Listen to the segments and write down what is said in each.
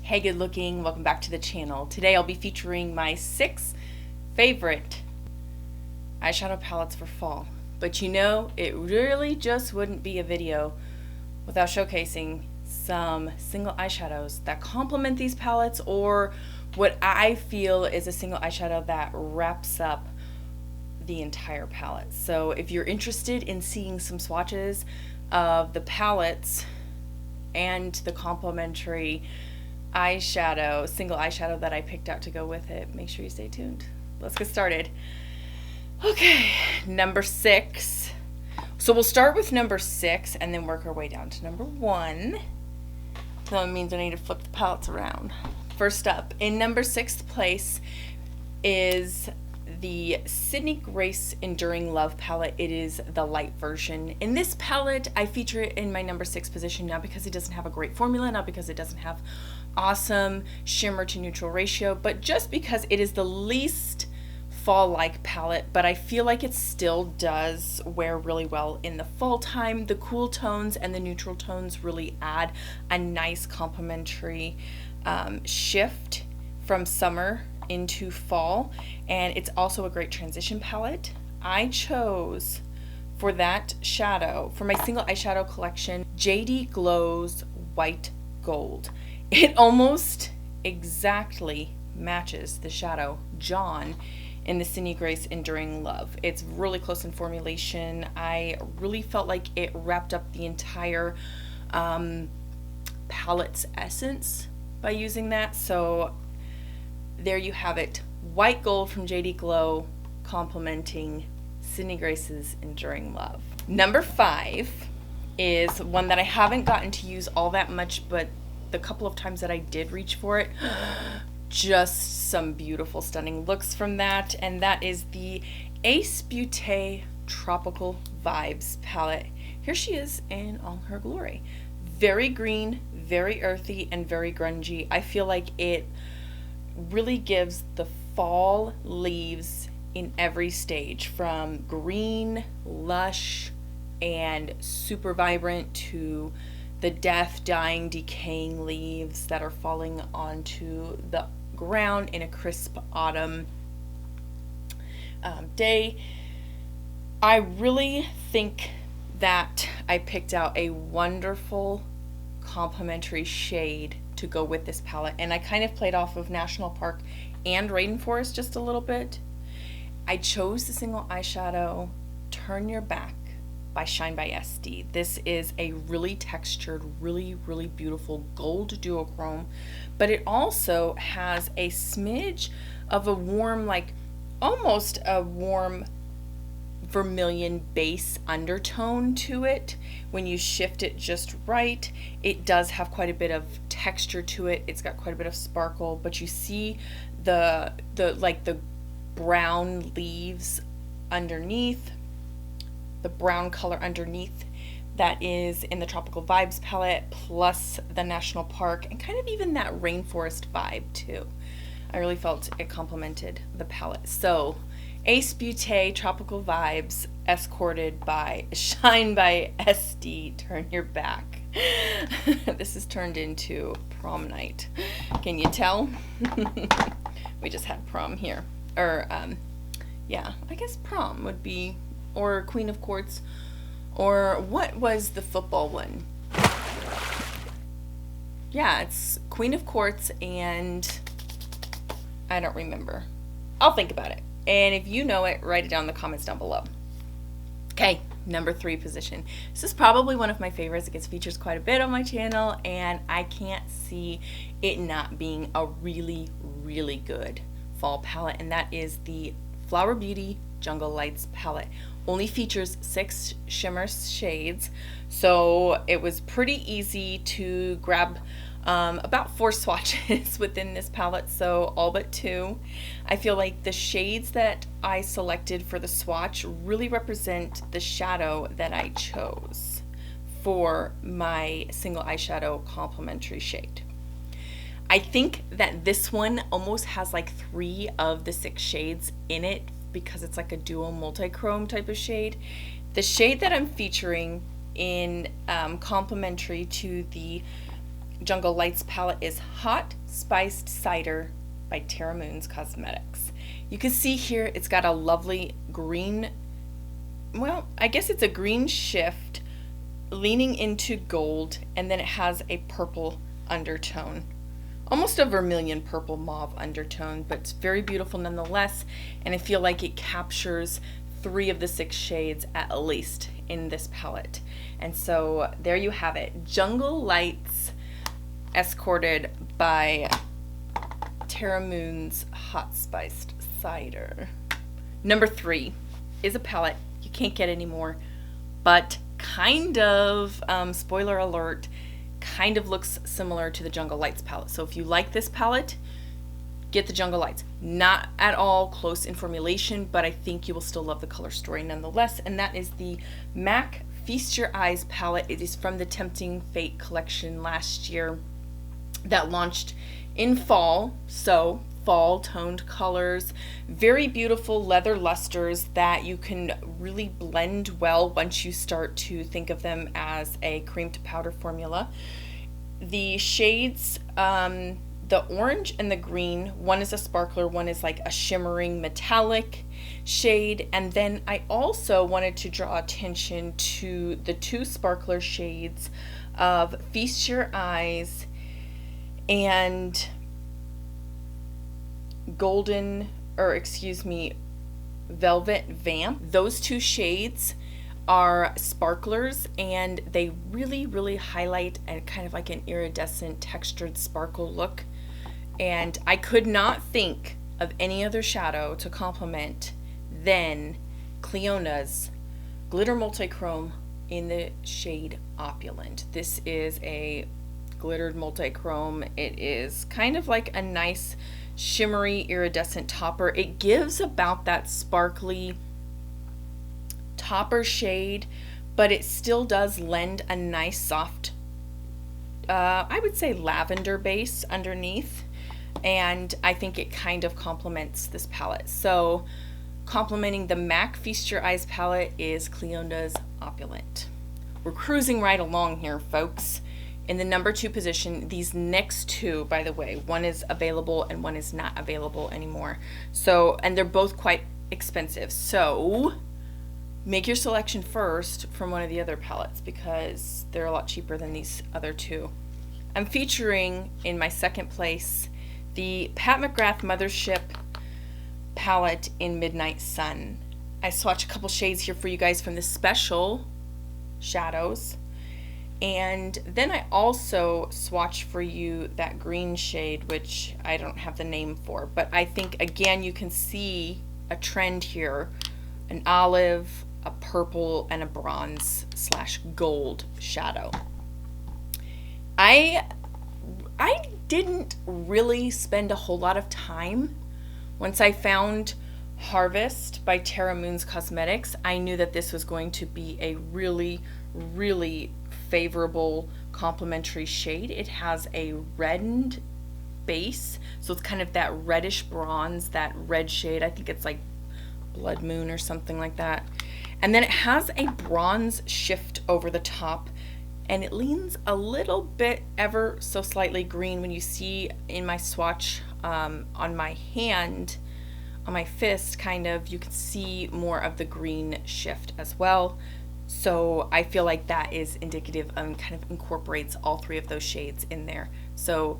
Hey good looking, welcome back to the channel. Today I'll be featuring my 6 favorite eyeshadow palettes for fall. But you know, it really just wouldn't be a video without showcasing some single eyeshadows that complement these palettes, or what I feel is a single eyeshadow that wraps up the entire palette. So if you're interested in seeing some swatches of the palettes and the complementary single eyeshadow that I picked out to go with it, make sure you stay tuned. Let's get started. Okay, number 6. So we'll start with number 6 and then work our way down to number 1. So that means I need to flip the palettes around. First up, in number 6th place is the Sydney Grace Enduring Love palette. It is the light version. In this palette, I feature it in my number 6 position, not because it doesn't have a great formula, not because it doesn't have awesome shimmer to neutral ratio, but just because it is the least fall-like palette, but I feel like it still does wear really well in the fall time. The cool tones and the neutral tones really add a nice complementary shift from summer into fall, and it's also a great transition palette. I chose for that shadow, for my single eyeshadow collection, JD Glow's White Gold. It almost exactly matches the shadow John in the Sydney Grace Enduring Love. It's really close in formulation. I really felt like it wrapped up the entire palette's essence by using that. So there you have it. White Gold from JD Glow complementing Sydney Grace's Enduring Love. Number 5 is one that I haven't gotten to use all that much, but the couple of times that I did reach for it, just some beautiful, stunning looks from that, and that is the Ace Beauté Tropical Vibes palette. Here she is in all her glory. Very green, very earthy, and very grungy. I feel like it really gives the fall leaves in every stage, from green, lush, and super vibrant to the death, dying, decaying leaves that are falling onto the ground in a crisp autumn day. I really think that I picked out a wonderful complementary shade to go with this palette, and I kind of played off of National Park and Rainforest just a little bit. I chose the single eyeshadow Turn Your Back by Shine by SD. This is a really textured, really beautiful gold duochrome, but it also has a smidge of a warm, like almost a warm vermilion base undertone to it. When you shift it just right, it does have quite a bit of texture to it. It's got quite a bit of sparkle, but you see the brown leaves underneath, the brown color underneath that is in the Tropical Vibes palette, plus the National Park, and kind of even that Rainforest vibe too. I really felt it complemented the palette. So Ace Beauté Tropical Vibes, escorted by Shine by SD, Turn Your Back. This has turned into prom night. Can you tell? We just had prom here. Or, yeah, I guess prom would be, or Queen of Courts, or what was the football one? Yeah, it's Queen of Courts, and I don't remember. I'll think about it. And if you know it, write it down in the comments down below. Okay, number 3 position. This is probably one of my favorites. It gets featured quite a bit on my channel, and I can't see it not being a really good fall palette, and that is the Flower Beauty Jungle Lights palette. Only features 6 shimmer shades, so it was pretty easy to grab about 4 swatches within this palette, so all but 2. I feel like the shades that I selected for the swatch really represent the shadow that I chose for my single eyeshadow complementary shade. I think that this one almost has like 3 of the 6 shades in it because it's like a dual multi-chrome type of shade. The shade that I'm featuring in complementary to the Jungle Lights palette is Hot Spiced Cider by Terra Cosmetics. You can see here it's got a lovely green, well, I guess it's a green shift leaning into gold, and then it has a purple undertone. Almost a vermilion purple mauve undertone, but it's very beautiful nonetheless, and I feel like it captures 3 of the 6 shades at least in this palette. And so there you have it, Jungle Lights escorted by Terra Moon's Hot Spiced Cider. Number 3 is a palette you can't get anymore, but kind of, spoiler alert, kind of looks similar to the Jungle Lights palette. So if you like this palette, get the Jungle Lights. Not at all close in formulation, but I think you will still love the color story nonetheless, and that is the MAC Feast Your Eyes palette. It is from the Tempting Fate collection last year that launched in fall, so fall toned colors, very beautiful leather lusters that you can really blend well once you start to think of them as a cream to powder formula. The shades, the orange and the green, one is a sparkler, one is like a shimmering metallic shade, and then I also wanted to draw attention to the 2 sparkler shades of Feast Your Eyes and Velvet Vamp. Those 2 shades are sparklers, and they really highlight and kind of like an iridescent textured sparkle look. And I could not think of any other shadow to complement than Cliondah's Glitter Multichrome in the shade Opulent. This is a glittered multichrome. It is kind of like a nice shimmery iridescent topper. It gives about that sparkly topper shade, but it still does lend a nice soft, I would say lavender base underneath, and I think it kind of complements this palette. So complementing the MAC Feast Your Eyes palette is Cliondah's Opulent. We're cruising right along here, folks. In the number 2 position, these next 2, by the way, one is available and one is not available anymore. So, and they're both quite expensive. So make your selection first from one of the other palettes because they're a lot cheaper than these other 2. I'm featuring in my second place the McGrath Mothership palette in Midnight Sun. I swatched a couple shades here for you guys from the special shadows. And then I also swatched for you that green shade, which I don't have the name for, but I think again you can see a trend here, an olive, a purple, and a bronze / gold shadow. I didn't really spend a whole lot of time. Once I found Harvest by Terra Cosmetics, I knew that this was going to be a really favorable complementary shade. It has a reddened base, so it's kind of that reddish bronze, that red shade. I think it's like Blood Moon or something like that. And then it has a bronze shift over the top, and it leans a little bit ever so slightly green. When you see in my swatch on my hand, on my fist, kind of, you can see more of the green shift as well. So I feel like that is indicative and kind of incorporates all 3 of those shades in there. So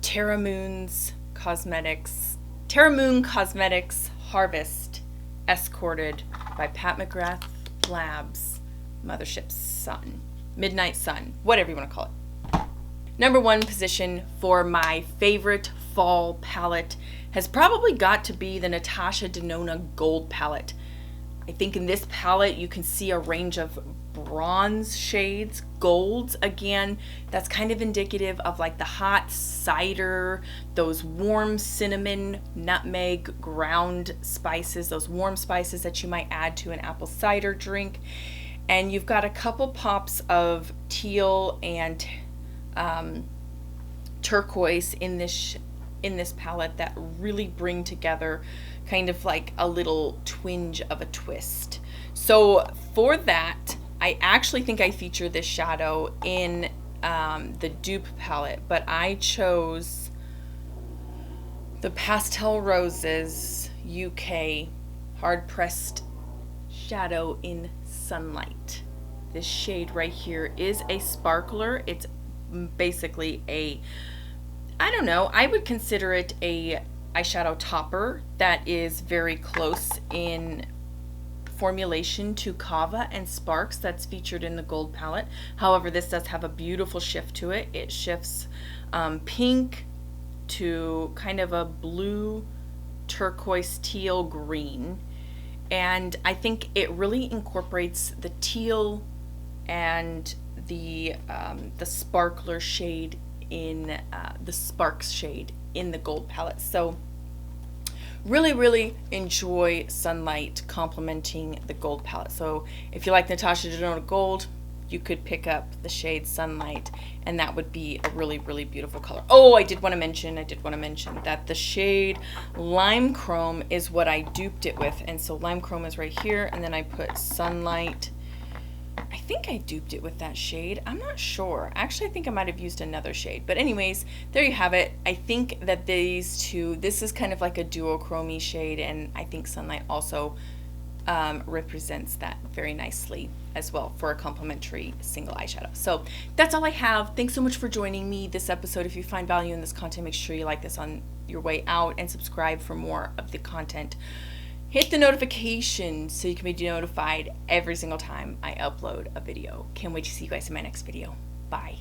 Terra Moon Cosmetics Harvest, escorted by McGrath Labs Mothership Sun, Midnight Sun, whatever you want to call it. Number 1 position for my favorite fall palette has probably got to be the Natasha Denona Gold palette. I think in this palette you can see a range of bronze shades, golds again, that's kind of indicative of like the hot cider, those warm cinnamon, nutmeg, ground spices, those warm spices that you might add to an apple cider drink. And you've got a couple pops of teal and turquoise in this palette that really bring together kind of like a little twinge of a twist. So for that, I actually think I feature this shadow in the dupe palette, but I chose the Pastel Roses UK Hard Pressed Shadow in Sunlight. This shade right here is a sparkler. It's basically a, I don't know, I would consider it a eyeshadow topper that is very close in formulation to Kava and Sparks that's featured in the gold palette. However, this does have a beautiful shift to it. It shifts pink to kind of a blue, turquoise, teal green, and I think it really incorporates the teal and the sparkler shade in the Sparks shade in the gold palette. So really enjoy Sunlight complementing the gold palette. So if you like Natasha Denona Gold, you could pick up the shade Sunlight, and that would be a really beautiful color. Oh, I did want to mention that the shade Lime Chrome is what I duped it with, and so Lime Chrome is right here, and then I put Sunlight. I think I duped it with that shade. I'm not sure. Actually, I think I might have used another shade. But anyways, there you have it. I think that these two, this is kind of like a duochrome shade, and I think Sunlight also represents that very nicely as well for a complementary single eyeshadow. So that's all I have. Thanks so much for joining me this episode. If you find value in this content, make sure you like this on your way out and subscribe for more of the content. Hit the notification so you can be notified every single time I upload a video. Can't wait to see you guys in my next video. Bye.